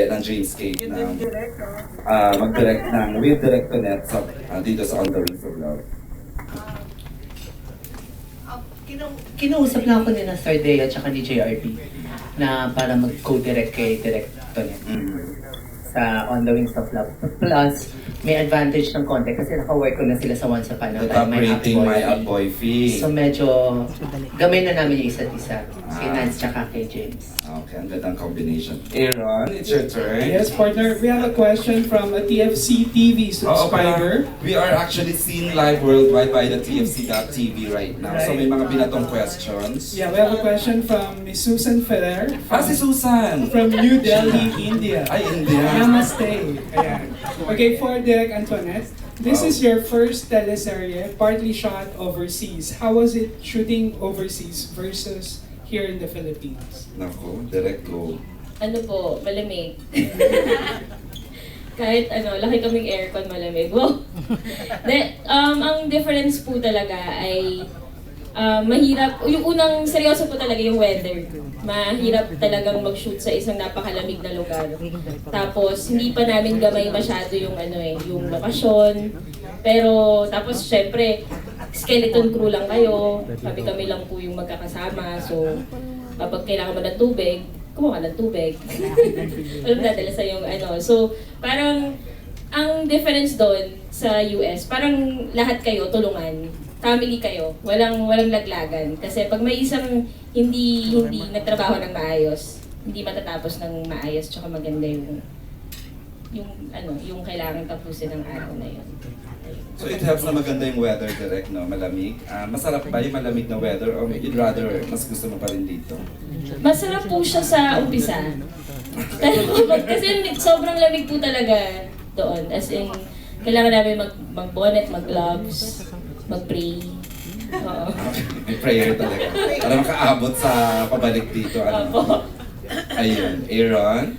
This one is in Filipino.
ng Dreamscape na mag-direct ng with Direct2Net dito sa On the Wings of Love. Kinausap na ako ni na Third Day at saka ni JRP na para mag-co-direct kay Direct2Net sa On the Wings of Love. Plus, may advantage ng konti kasi naka-work ko na sila sa Once Upon a The Time. top rating My Up-Boy Fee. So medyo gamay na namin yung isa't isa. Si Nance tsaka kay James. Okay, ang gandang combination. Aaron, it's your turn. Yes, partner. We have a question from a TFC TV subscriber. We are actually seen live worldwide by the TFC.tv right now. So may mga binatong questions. Yeah, we have a question from Miss Susan Ferrer Si Susan! from New Delhi, India. Ay, India. Namaste. Ayan. Okay, for Direk Antoinette, this is your first teleserye, partly shot overseas. How was it shooting overseas versus here in the Philippines? Nako, direct go. Ano po, malamig. Kahit laki kaming aircon, malamig. Wow! Ang difference po talaga ay mahirap. Yung unang seryoso po talaga yung weather. Mahirap talagang mag-shoot sa isang napakalamig na lugar. Tapos hindi pa namin gamay masyado yung yung lokasyon. Pero tapos syempre skeleton crew lang kayo. Kami lang po yung magkakasama. So kapag kailangan mo ng tubig, kumuha ka ng tubig. Alam na dala sa yung So parang ang difference doon sa US, parang lahat kayo tulungan. Family kayo, walang laglagan. Kasi pag may isang hindi nagtrabaho ng maayos, hindi matatapos ng maayos tsaka maganda yung kailangan tapusin ng araw na yun. So it helps na maganda yung weather direct, no? Malamig. Masarap ba yung malamig na weather or you'd rather mas gusto mo pa rin dito? Masarap po siya sa umpisa. Pero kasi sobrang lamig po talaga doon. As in, kailangan namin mag-bonnet, mag-gloves, mag-pray. Oo. May prayer talaga. Para makaabot sa pabalik dito. Opo. Ayun. Aaron?